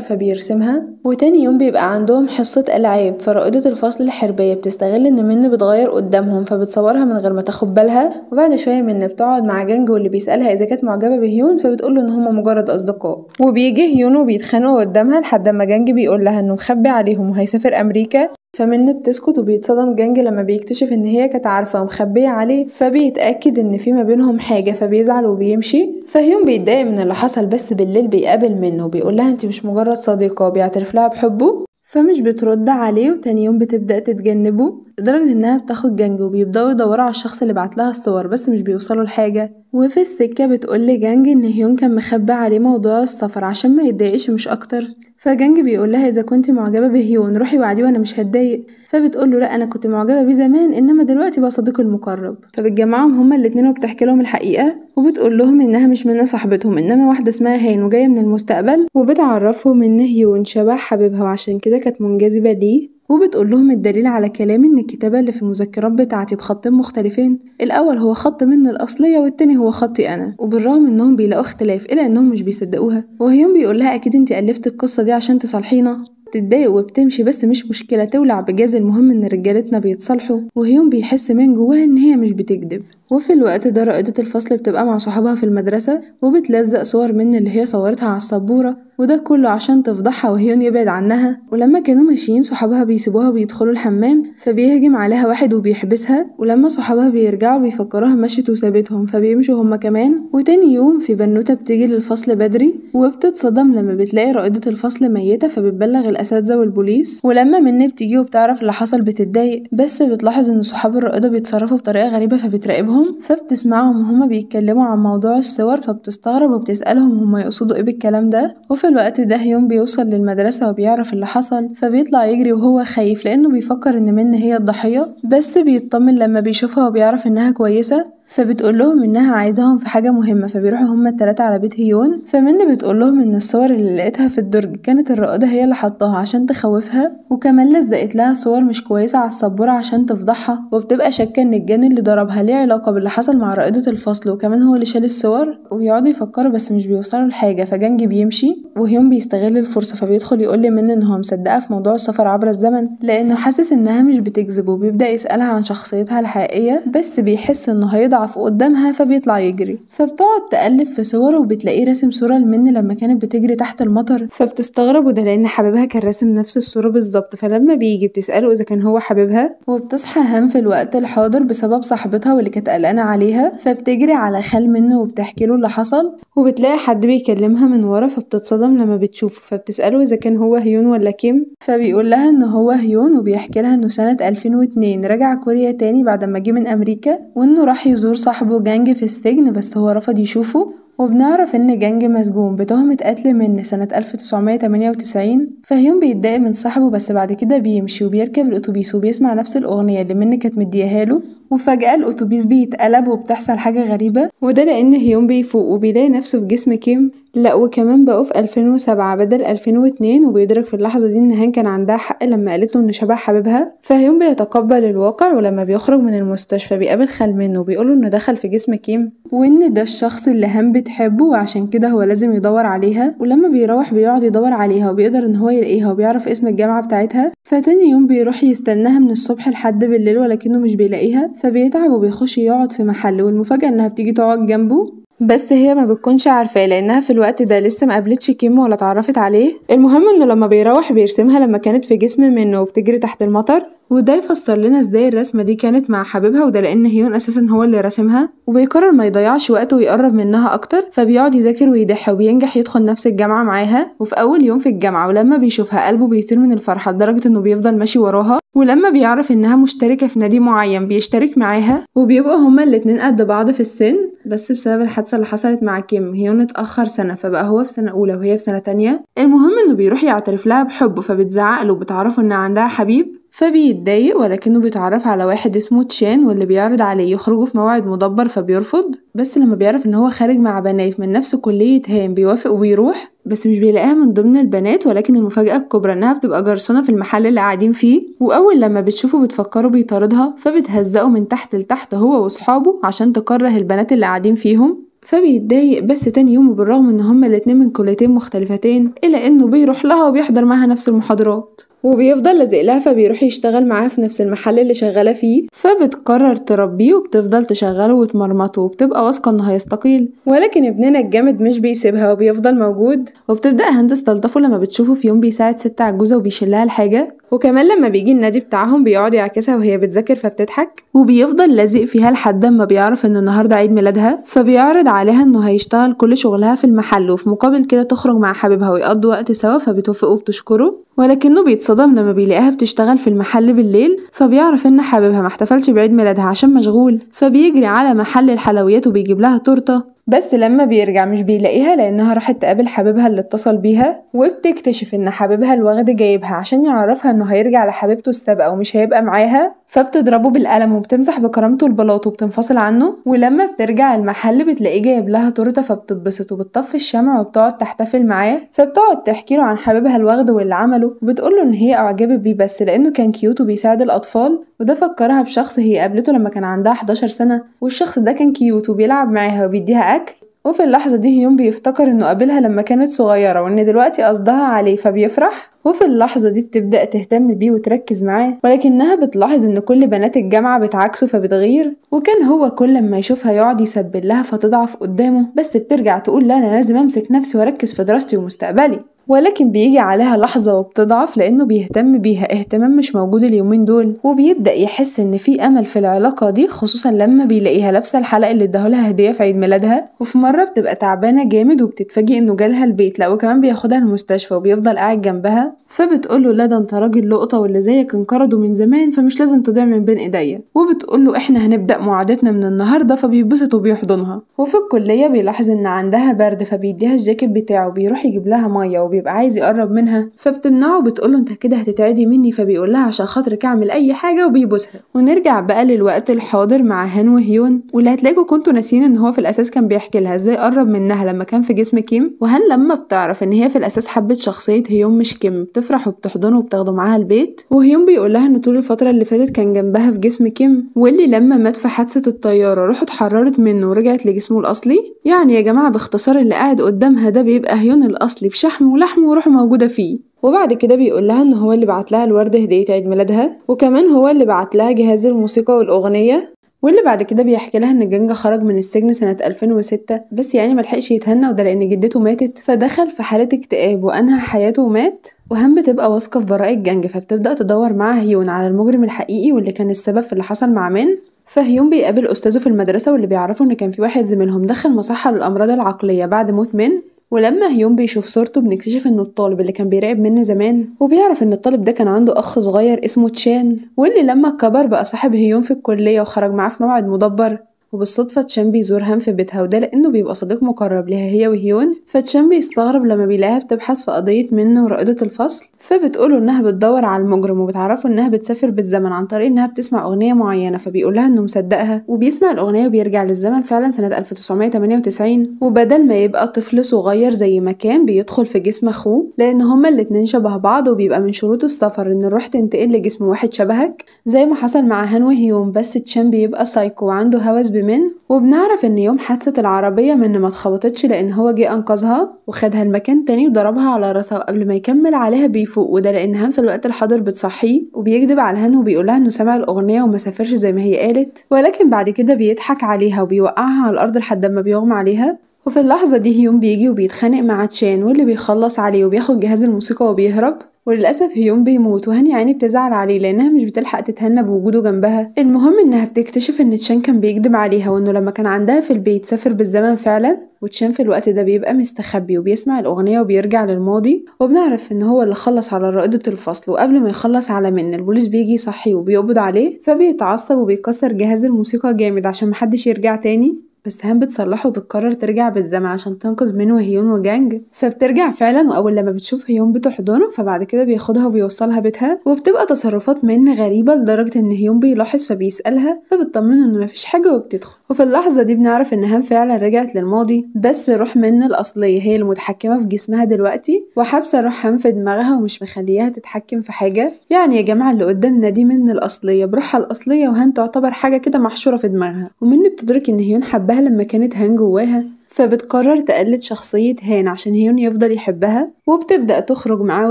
فبيرسمها. وتاني يوم بيبقى عندهم حصه العاب، فرائده الفصل الحربيه بتستغل ان من بتغير قدامهم فبتصورها من غير ما تاخد بالها. وبعد شويه من بتقعد مع جانج واللي بيسالها اذا كانت معجبه بهيون فبتقول له ان هما مجرد اصدقاء. وبيجي هيون وبيتخانقوا قدامها لحد ما جانج بيقول لها انه مخبي عليهم وهيسافر امريكا، فمن بتسكت وبيتصدم جانج لما بيكتشف ان هي كانت عارفه ومخبيه عليه، فبيتاكد ان في ما بينهم حاجه فبيزعل وبيمشي. فهيون بيتضايق من اللي حصل، بس بالليل بيقابل منه وبيقول لها انت مش مجرد صديقه وبيعترف لها بحبه، فمش بترد عليه. وتاني يوم بتبدأ تتجنبه لدرجة انها بتاخد جانج وبيبدأوا يدوروا على الشخص اللي بعتلها الصور، بس مش بيوصلوا لحاجة. وفي السكة بتقول لجانج ان هيون كان مخبي عليه موضوع السفر عشان ما يتضايقش مش اكتر. فجانج بيقول لها اذا كنت معجبة بهيون روحي وعديه وانا مش هتضايق. فبتقول له لا انا كنت معجبة بيه زمان انما دلوقتي بقى صديقي المقرب. فبتجمعهم هما الاتنين وبتحكي لهم الحقيقة، وبتقول لهم انها مش منها صاحبتهم انما واحدة اسمها هين وجاية من المستقبل، وبتعرفهم ان هيون شبه حبيبها وعشان كده كانت منجذبة ليه. وبتقول لهم الدليل على كلامي ان الكتابة اللي في المذكرات بتاعتي بخطين مختلفين، الاول هو خط من الاصلية والتاني هو خطي انا. وبالرغم انهم بيلاقوا اختلاف الا انهم مش بيصدقوها. وهيون بيقول لها اكيد انتي الفت القصة دي عشان تصالحينا. تتضايق وبتمشي بس مش مشكلة تولع بجاز، المهم ان رجالتنا بيتصالحوا. وهيون بيحس من جواها ان هي مش بتكذب. وفي الوقت ده رائدة الفصل بتبقى مع صحابها في المدرسة وبتلزق صور من اللي هي صورتها على السبورة، وده كله عشان تفضحها وهيون يبعد عنها. ولما كانوا ماشيين صحابها بيسيبوها وبيدخلوا الحمام فبيهجم عليها واحد وبيحبسها، ولما صحابها بيرجعوا بيفكروها مشيت وسابتهم فبيمشوا هما كمان. وتاني يوم في بنوتة بتيجي للفصل بدري وبتتصدم لما بتلاقي رائدة الفصل ميتة فبتبلغ الأساتذة والبوليس. ولما منى بتيجي وبتعرف اللي حصل بتتضايق، بس بتلاحظ ان صحاب الرائدة بيتصرفوا بطريقة غريبة فبتراقبهم، فبتسمعهم وهما بيتكلموا عن موضوع الصور فبتستغرب وبتسألهم هما يقصدوا ايه بالكلام ده. وفي الوقت ده هيون بيوصل للمدرسة وبيعرف اللي حصل فبيطلع يجري وهو خايف لانه بيفكر ان منى هي الضحية، بس بيطمن لما بيشوفها وبيعرف انها كويسة. فبتقول لهم انها عايزاهم في حاجه مهمه، فبيروحوا هما التلاتة على بيت هيون. فمن بتقول لهم ان الصور اللي لقيتها في الدرج كانت الرائده هي اللي حطاها عشان تخوفها، وكمان لزقت لها صور مش كويسه على السبوره عشان تفضحها. وبتبقى شاكه ان الجن اللي ضربها ليه علاقه باللي حصل مع رائده الفصل وكمان هو اللي شال الصور. وبيقعدوا يفكروا بس مش بيوصلوا لحاجه، فجانج بيمشي وهيون بيستغل الفرصه فبيدخل يقول لمن ان هو مصدقه في موضوع السفر عبر الزمن لانه حاسس انها مش بتكذب، وبيبدا يسالها عن شخصيتها الحقيقيه بس بيحس انه هيضعف قدامها فبيطلع يجري. فبتقعد تقلب في صوره وبتلاقيه راسم صوره لمن لما كانت بتجري تحت المطر، فبتستغرب وده لان حبيبها كان راسم نفس الصوره بالظبط. فلما بيجي بتساله اذا كان هو حبيبها، وبتصحى هام في الوقت الحاضر بسبب صاحبتها واللي كانت قلقانه عليها، فبتجري على خال منه وبتحكي له اللي حصل، وبتلاقي حد بيكلمها من ورا فبتتصدم لما بتشوفه. فبتساله اذا كان هو هيون ولا كيم، فبيقول لها ان هو هيون وبيحكي لها انه سنه 2002 رجع كوريا تاني بعد ما جه من امريكا، وانه راح يزور صاحبه جانج في السجن بس هو رفض يشوفه. وبنعرف ان جانج مسجون بتهمة قتل من سنة 1998. فهيون بيتضايق من صاحبه بس بعد كده بيمشي وبيركب الاتوبيس وبيسمع نفس الاغنية اللي من كانت مدياها له. وفجأة الاتوبيس بيتقلب وبتحصل حاجة غريبة، وده لان هيون بيفوق وبيلاقي نفسه في جسم كيم، لا وكمان بقوا في 2007 بدل 2002. وبيدرك في اللحظة دي ان هان كان عندها حق لما قالت له ان شبه حبيبها. فهيون بيتقبل الواقع، ولما بيخرج من المستشفى بيقابل خال منه وبيقوله انه دخل في جسم كيم وان ده الشخص اللي هان بتحبه وعشان كده هو لازم يدور عليها. ولما بيروح بيقعد يدور عليها وبيقدر ان هو يلاقيها وبيعرف اسم الجامعة بتاعتها. فتاني يوم بيروح يستناها من الصبح لحد بالليل ولكنه مش بيلاقيها، فبيتعب وبيخش يقعد في محل، والمفاجأة انها بتيجي تقعد جنبه. بس هي ما بتكونش عارفاه لانها في الوقت ده لسه ما قابلتش كيم ولا اتعرفت عليه. المهم انه لما بيروح بيرسمها لما كانت في جسم منه وبتجري تحت المطر، وده يفسر لنا ازاي الرسمه دي كانت مع حبيبها، وده لان هيون اساسا هو اللي رسمها. وبيقرر ما يضيعش وقته ويقرب منها اكتر، فبيقعد يذاكر ويضح وبينجح يدخل نفس الجامعه معاها. وفي اول يوم في الجامعه ولما بيشوفها قلبه بيطير من الفرحه لدرجه انه بيفضل ماشي وراها. ولما بيعرف انها مشتركه في نادي معين بيشترك معاها، وبيبقوا هما الاتنين قد بعض في السن، بس بسبب الحادثه اللي حصلت مع كيم هيون اتاخر سنه، فبقى هو في سنه اولى وهي في سنه تانية. المهم انه بيروح يعترف لها بحبه، فبتزعق له وبتعرفه ان عندها حبيب، فبيتضايق ولكنه بيتعرف على واحد اسمه تشان واللي بيعرض عليه يخرجوا في موعد مدبر فبيرفض. بس لما بيعرف ان هو خارج مع بنات من نفس كلية هان بيوافق وبيروح، بس مش بيلاقيها من ضمن البنات، ولكن المفاجأة الكبرى انها بتبقى جرسونة في المحل اللي قاعدين فيه. واول لما بتشوفه بتفكره بيطاردها، فبتهزقه من تحت لتحت هو واصحابه عشان تكره البنات اللي قاعدين فيهم. فبيتضايق، بس تاني يوم بالرغم ان هما الاتنين من كليتين مختلفتين الا انه بيروح لها وبيحضر معاها نفس المحاضرات وبيفضل لازق لها، فبيروح يشتغل معاها في نفس المحل اللي شغاله فيه. فبتقرر تربيه وبتفضل تشغله وتمرمطه وبتبقى واثقه انه هيستقيل، ولكن ابننا الجامد مش بيسيبها وبيفضل موجود. وبتبدا هند تستلطفه لما بتشوفه في يوم بيساعد ست عجوزه وبيشيلها الحاجه، وكمان لما بيجي النادي بتاعهم بيقعد يعكسها وهي بتذاكر فبتضحك، وبيفضل لازق فيها لحد ما بيعرف ان النهارده عيد ميلادها. فبيعرض عليها انه هيشتغل كل شغلها في المحل وفي مقابل كده تخرج مع حبيبها ويقضوا وقت سوا، فبتوافق وبتشكره. ولكنه بيتصدم لما بيلاقيها بتشتغل في المحل بالليل، فبيعرف ان حبيبها ما احتفلش بعيد ميلادها عشان مشغول، فبيجري على محل الحلويات وبيجيب لها تورته. بس لما بيرجع مش بيلاقيها لانها راحت تقابل حبيبها اللي اتصل بيها، وبتكتشف ان حبيبها الوغد جايبها عشان يعرفها انه هيرجع لحبيبته السابقه ومش هيبقى معاها. فبتضربه بالقلم وبتمسح بكرامته البلاط وبتنفصل عنه. ولما بترجع المحل بتلاقيه جايب لها تورته، فبتتبسط وبتطفي الشمع وبتقعد تحتفل معاه. فبتقعد تحكي له عن حبيبها الوغد واللي عمله، وبتقول له ان هي اعجبت بيه بس لانه كان كيوت وبيساعد الاطفال، وده فكرها بشخص هي قابلته لما كان عندها 11 سنه، والشخص ده كان كيوت وبيلعب معاها وبيديها اكل. وفي اللحظة دي هيون بيفتكر انه قابلها لما كانت صغيرة وان دلوقتي قصدها عليه، فبيفرح. وفي اللحظة دي بتبدأ تهتم بيه وتركز معاه، ولكنها بتلاحظ ان كل بنات الجامعة بتعاكسه فبتغير. وكان هو كل ما يشوفها يقعد يسبل لها فتضعف قدامه، بس بترجع تقول لا انا لازم امسك نفسي واركز في دراستي ومستقبلي. ولكن بيجي عليها لحظة وبتضعف لأنه بيهتم بيها اهتمام مش موجود اليومين دول، وبيبدأ يحس إن في أمل في العلاقة دي، خصوصا لما بيلاقيها لابسة الحلقة اللي اداهولها هدية في عيد ميلادها. وفي مرة بتبقى تعبانة جامد وبتتفاجئ إنه جالها البيت، لا وكمان بياخدها المستشفى وبيفضل قاعد جنبها. فبتقوله لا ده انت راجل لقطة واللي زيك انقرضوا من زمان فمش لازم تضيع من بين ايديا. وبتقوله احنا هنبدأ معادتنا من النهاردة، فبيبسط وبيحضنها. وفي الكلية بيلاحظ ان عندها برد فبيديها الجاكيت بتاعه، بيروح يجيب لها مية وبيبقى عايز يقرب منها فبتمنعه وبتقوله انت كده هتتعدي مني، فبيقول لها عشان خاطرك اعمل اي حاجة وبيبوسها. ونرجع بقى للوقت الحاضر مع هان وهيون، واللي هتلاقوا كنتوا ناسيين ان هو في الاساس كان بيحكي لها ازاي قرب منها لما كان في جسم كيم. وهان لما بتعرف ان هي في الاساس حبت شخصية هيون مش كيم بتفرح وبتحضنه وبتاخده معاها البيت. وهيون بيقول لها ان طول الفترة اللي فاتت كان جنبها في جسم كيم، واللي لما مات في حادثة الطيارة روحه اتحررت منه ورجعت لجسمه الاصلي. يعني يا جماعة باختصار اللي قاعد قدامها ده بيبقى هيون الاصلي بشحمه ولحمه وروحه موجودة فيه. وبعد كده بيقول لها ان هو اللي بعت لها الورد هدية عيد ميلادها، وكمان هو اللي بعت لها جهاز الموسيقى والاغنية. واللي بعد كده بيحكي لها ان جنجا خرج من السجن سنة 2006، بس يعني ملحقش يتهنى وده لان جدته ماتت، فدخل في حالة اكتئاب وانهى حياته ومات. وهم بتبقى واثقة في براءة جنج، فبتبدأ تدور مع هيون على المجرم الحقيقي واللي كان السبب في اللي حصل مع مان. فهيون بيقابل استاذه في المدرسة واللي بيعرفوا ان كان في واحد زميلهم دخل مصحة للامراض العقلية بعد موت مان. ولما هيون بيشوف صورته بنكتشف انه الطالب اللي كان بيراقب منه زمان، وبيعرف ان الطالب ده كان عنده اخ صغير اسمه تشان، واللي لما كبر بقى صاحب هيون في الكلية وخرج معاه في موعد مدبر. وبالصدفة تشان بيزور هان في بيتها، وده لأنه بيبقى صديق مقرب لها هي وهيون. فتشان بيستغرب لما بيلاقيها بتبحث في قضية منه ورائدة الفصل، فبتقوله انها بتدور على المجرم، وبتعرفه انها بتسافر بالزمن عن طريق انها بتسمع اغنية معينة، فبيقولها انه مصدقها وبيسمع الاغنية وبيرجع للزمن فعلا سنة 1998. وبدل ما يبقى طفل صغير زي ما كان بيدخل في جسم اخوه، لان هما الاتنين شبه بعض، وبيبقى من شروط السفر ان الروح تنتقل لجسم واحد شبهك زي ما حصل مع هان وهيون. بس تشان بيبقى سايكو وعنده هوس من، وبنعرف ان يوم حادثة العربية من ما اتخبطتش لان هو جه انقذها وخدها لمكان تاني وضربها على راسها، وقبل ما يكمل عليها بيفوق، وده لان هان في الوقت الحاضر بتصحيه وبيكدب على هان وبيقولها انه سمع الاغنية وما سافرش زي ما هي قالت، ولكن بعد كده بيضحك عليها وبيوقعها على الارض لحد ما بيغمى عليها. وفي اللحظة دي هيون بيجي وبيتخانق مع تشان واللي بيخلص عليه وبياخد جهاز الموسيقى وبيهرب، وللأسف هيون بيموت وهان يعني بتزعل عليه لأنها مش بتلحق تتهنى بوجوده جنبها. المهم إنها بتكتشف إن تشان كان بيكدب عليها وإنه لما كان عندها في البيت سافر بالزمن فعلا، وتشان في الوقت ده بيبقى مستخبي وبيسمع الأغنية وبيرجع للماضي، وبنعرف إن هو اللي خلص على رائدة الفصل، وقبل ما يخلص على من البوليس بيجي يصحيه وبيقبض عليه، فبيتعصب وبيكسر جهاز الموسيقى جامد عشان محدش يرجع تاني. بس هان بتصلحه وبتقرر ترجع بالزمن عشان تنقذ منه وهيون وجانج، فبترجع فعلا، واول لما بتشوف هيون بتحضنه فبعد كده بياخدها وبيوصلها بيتها، وبتبقى تصرفات من غريبة لدرجة ان هيون بيلاحظ فبيسألها فبتطمنه انه مفيش حاجة وبتدخل. وفي اللحظة دي بنعرف ان هان فعلا رجعت للماضي، بس روح من الأصلية هي المتحكمة في جسمها دلوقتي وحابسة روح هان في دماغها ومش مخليها تتحكم في حاجة. يعني يا جماعة اللي قدامنا دي من الأصلية بروحها الأصلية، وهان تعتبر حاجة كده محشورة في دماغها، ومن بتدرك ان هيون حبها لما كانت هان جواها، فبتقرر تقلد شخصية هان عشان هيون يفضل يحبها، وبتبدأ تخرج معاه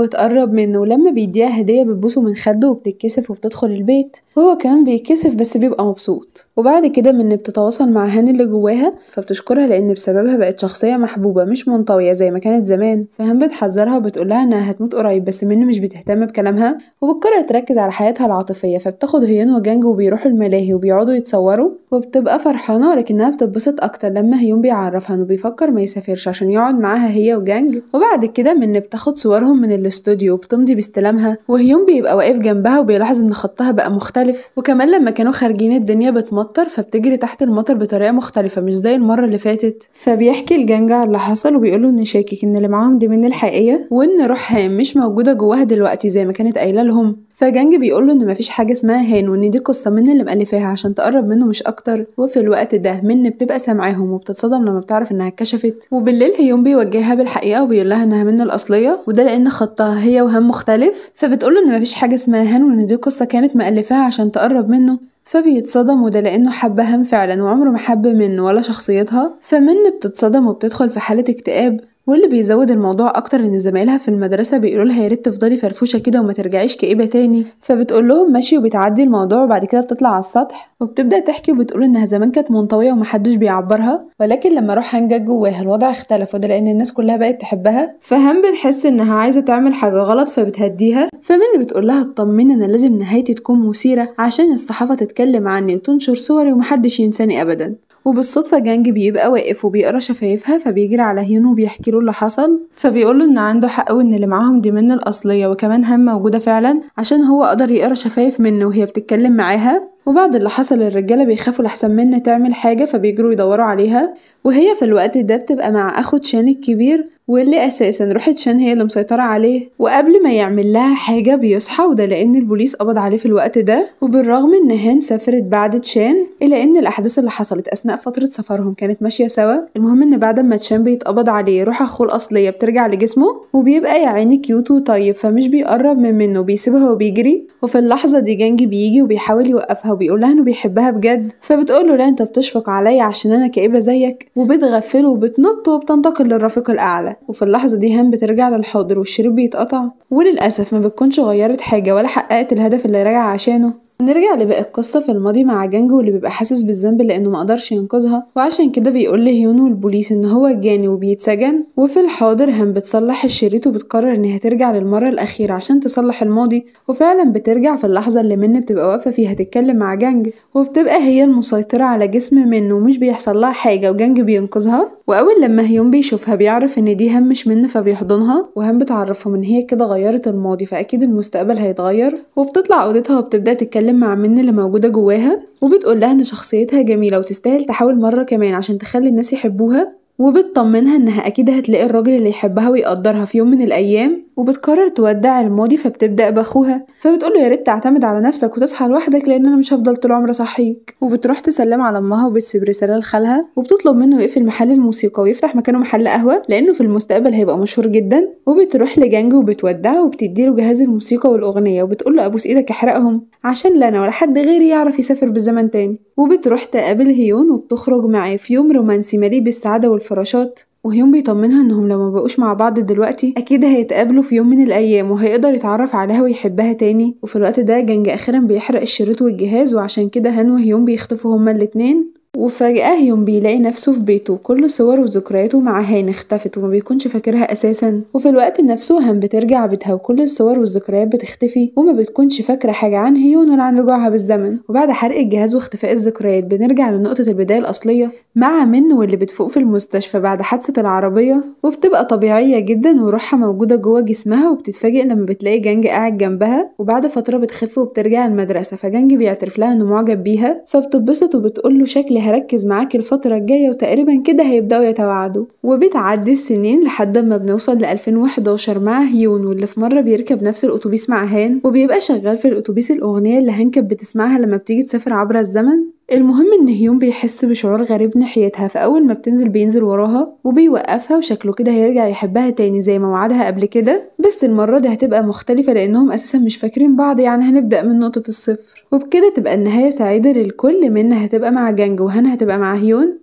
وتقرب منه، ولما بيديها هدية بتبوسه من خده وبتتكسف وبتدخل البيت، وهو كمان بيتكسف بس بيبقى مبسوط. وبعد كده من بتتواصل مع هان اللي جواها فبتشكرها لأن بسببها بقت شخصية محبوبة مش منطوية زي ما كانت زمان، فهان بتحذرها وبتقولها انها هتموت قريب بس من مش بتهتم بكلامها وبتقرر تركز على حياتها العاطفية، فبتاخد هيون وجانج وبيروحوا الملاهي وبيقعدوا يتصوروا، وبتبقى فرحانة ولكنها بتتبسط أكتر لما هيون بيعرفها انه بيفكر ما يسافرش عشان يقعد معاها هي وجانج. وبعد كده من بتاخد صورهم من الاستوديو وبتمضي باستلامها، وهيون بيبقى واقف جنبها وبيلاحظ ان خطها بقى مختلف، وكمان لما كانوا خارجين الدنيا بتمطر فبتجري تحت المطر بطريقة مختلفة مش زي المرة اللي فاتت، فبيحكي لجانج على اللي حصل وبيقوله ان شاكك ان اللي معاهم دي من الحقيقية وان روح هان مش موجودة جواها دلوقتي زي ما كانت قايلة لهم. فجانج بيقوله ان مفيش حاجة اسمها هان وان دي قصة من اللي مألفاها عشان تقرب منه مش اكتر. وفي الوقت ده من بتبقى سامعاهم وبتتصدم لما بتعرف انها اتكشفت، وبالليل هيون بيوجهها بالحقيقة وبيقول لها انها من الاصلية وده لان خطها هي وهان مختلف، فبتقوله ان مفيش حاجة اسمها هان وان دي قصة كانت مألفاها عشان تقرب منه، فبيتصدم وده لانه حبها هان فعلا وعمره ما حب منه ولا شخصيتها. فمن بتتصدم وبتدخل في حالة اكتئاب، واللي بيزود الموضوع اكتر ان زمايلها في المدرسه بيقولوا لها يا ريت تفضلي فرفوشه كده وما ترجعيش كئيبه تاني، فبتقول لهم ماشي وبتعدي الموضوع، وبعد كده بتطلع على السطح وبتبدا تحكي وبتقول انها زمان كانت منطويه ومحدش بيعبرها، ولكن لما روح هان جت جواها الوضع اختلف وده لان الناس كلها بقت تحبها، فهان بتحس انها عايزه تعمل حاجه غلط فبتهديها. فمن بتقول لها اطمني انا لازم نهايتي تكون مثيره عشان الصحافه تتكلم عني وتنشر صوري ومحدش ينساني ابدا. وبالصدفة جانج بيبقى واقف وبيقرا شفايفها فبيجري على هيون وبيحكي له اللي حصل، فبيقوله ان عنده حق وان اللي معاهم دي من الأصلية وكمان هان موجودة فعلا عشان هو قدر يقرا شفايف منه وهي بتتكلم معاها. وبعد اللي حصل الرجالة بيخافوا لحسن منها تعمل حاجة فبيجروا يدوروا عليها، وهي في الوقت ده بتبقى مع اخو تشان الكبير واللي اساسا روح تشان هي اللي مسيطرة عليه، وقبل ما يعمل لها حاجة بيصحى وده لان البوليس قبض عليه في الوقت ده. وبالرغم ان هان سافرت بعد تشان الا ان الاحداث اللي حصلت اثناء فترة سفرهم كانت ماشية سوا. المهم ان بعد ما تشان بيتقبض عليه روح اخوه الاصلية بترجع لجسمه وبيبقى يا عيني كيوت وطيب فمش بيقرب منه بيسيبها وبيجري. وفي اللحظة دي جانج بيجي وبيحاول يوقفها وبيقولها انه بيحبها بجد، فبتقوله لا انت بتشفق عليا عشان انا كئيبة زيك، وبتغفله وبتنط وبتنتقل للرفيق الاعلى. وفي اللحظة دي هان بترجع للحاضر والشريط بيتقطع، وللأسف ما بتكونش غيرت حاجة ولا حققت الهدف اللي راجع عشانه. نرجع لباقي القصة في الماضي مع جانج واللي بيبقى حاسس بالذنب لأنه مقدرش ينقذها، وعشان كده بيقول لهيون والبوليس إن هو جاني وبيتسجن. وفي الحاضر هان بتصلح الشريط وبتقرر إنها ترجع للمرة الأخيرة عشان تصلح الماضي، وفعلا بترجع في اللحظة اللي من بتبقى واقفة فيها تتكلم مع جانج، وبتبقى هي المسيطرة على جسم منه ومش بيحصل لها حاجة وجانج بينقذها. وأول لما هيون بيشوفها بيعرف إن دي هان مش من فبيحضنها، وهان بتعرفهم إن هي كده غيرت الماضي فأكيد المستقبل هيتغير. وبتطلع أوضتها وبتبدأ تتكلم مع من اللي موجودة جواها وبتقول لها ان شخصيتها جميلة وتستاهل تحاول مرة كمان عشان تخلي الناس يحبوها، وبتطمنها انها اكيد هتلاقي الراجل اللي يحبها ويقدرها في يوم من الايام. وبتقرر تودع الماضي، فبتبدأ بأخوها فبتقوله يا ريت تعتمد على نفسك وتصحى لوحدك لأن أنا مش هفضل طول عمري أصحيك. وبتروح تسلم على أمها وبتسيب رسالة لخالها وبتطلب منه يقفل محل الموسيقى ويفتح مكانه محل قهوة لأنه في المستقبل هيبقى مشهور جدا. وبتروح لجانج وبتودعه وبتديله جهاز الموسيقى والأغنية وبتقوله أبوس إيدك احرقهم عشان لا أنا ولا حد غيري يعرف يسافر بالزمن تاني. وبتروح تقابل هيون وبتخرج معاه في يوم رومانسي مليء بالسعادة والفراشات، وهيون بيطمنها انهم لو مبقوش مع بعض دلوقتي اكيد هيتقابلوا في يوم من الايام وهيقدر يتعرف عليها ويحبها تاني. وفي الوقت ده جانج اخيرا بيحرق الشريط والجهاز، وعشان كده هان وهيون بيختفوا هما الاتنين. وفجأة هيون بيلاقي نفسه في بيته كل صور وذكرياته مع هان اختفت وما بيكونش فاكرها اساسا. وفي الوقت نفسه هان بترجع بيتها وكل الصور والذكريات بتختفي وما بتكونش فاكرة حاجة عن هيون ولا عن رجوعها بالزمن. وبعد حرق الجهاز واختفاء الذكريات بنرجع لنقطة البداية الأصلية مع من واللي بتفوق في المستشفى بعد حادثة العربية، وبتبقى طبيعية جدا وروحها موجودة جوه جسمها، وبتتفاجئ لما بتلاقي جانج قاعد جنبها. وبعد فترة بتخف وبترجع المدرسة، فجانج بيعترف لها انه معجب بيها فبتتبسط وبتقول له شكلي هركز معاك الفترة الجاية، وتقريبا كده هيبدأوا يتواعدوا. وبتعدي السنين لحد ما بنوصل ل 2011 مع هيون، واللي في مرة بيركب نفس الأتوبيس مع هان وبيبقى شغال في الأتوبيس الأغنية اللي هان كانت بتسمعها لما بتيجي تسافر عبر الزمن. المهم ان هيون بيحس بشعور غريب ناحيتها، فاول ما بينزل وراها وبيوقفها وشكله كده هيرجع يحبها تاني زي ما وعدها قبل كده، بس المرة دي هتبقى مختلفة لانهم اساسا مش فاكرين بعض، يعني هنبدأ من نقطة الصفر. وبكده تبقى النهاية سعيدة للكل، منها هتبقى مع جانج وهان هتبقى مع هيون.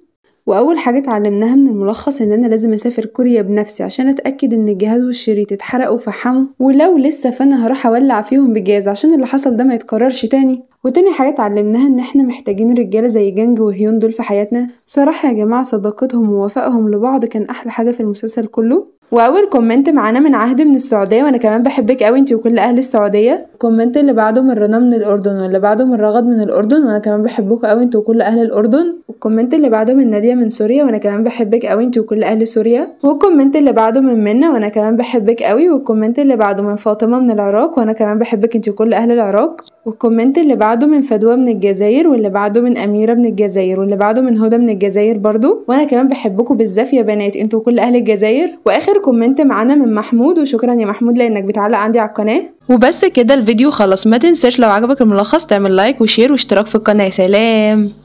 واول حاجه اتعلمناها من الملخص ان انا لازم اسافر كوريا بنفسي عشان اتاكد ان الجهاز والشريط اتحرقوا وفحموا، ولو لسه فانا هروح اولع فيهم بجاز عشان اللي حصل ده ما يتكررش تاني. وتاني حاجه اتعلمناها ان احنا محتاجين رجاله زي جانج وهيون دول في حياتنا. بصراحه يا جماعه صداقتهم ووفائهم لبعض كان احلى حاجه في المسلسل كله. واول كومنت معانا من عهد من السعوديه، وانا كمان بحبك قوي انتي وكل اهل السعوديه. الكومنت اللي بعده من رنا من الاردن، واللي بعده من رغد من الاردن، وانا كمان بحبكوا قوي انتوا وكل اهل الاردن. والكومنت اللي بعده من ناديه من سوريا، وانا كمان بحبك قوي انتي وكل اهل سوريا. والكومنت اللي بعده من منى، وانا كمان بحبك قوي. والكومنت اللي بعده من فاطمه من العراق، وانا كمان بحبك انتي وكل اهل العراق. والكومنت اللي بعده من فدوى من الجزائر، واللي بعده من اميره من الجزائر، واللي بعده من هدى من الجزائر برضو، وانا كمان بحبكوا بالزاف يا بنات انتوا وكل اهل الجزائر. واخر كومنت معانا من محمود، وشكرا يا محمود لانك بتعلق عندي على القناه. وبس كده الفيديو خلص. ما تنساش لو عجبك الملخص تعمل لايك وشير واشتراك في القناه. سلام.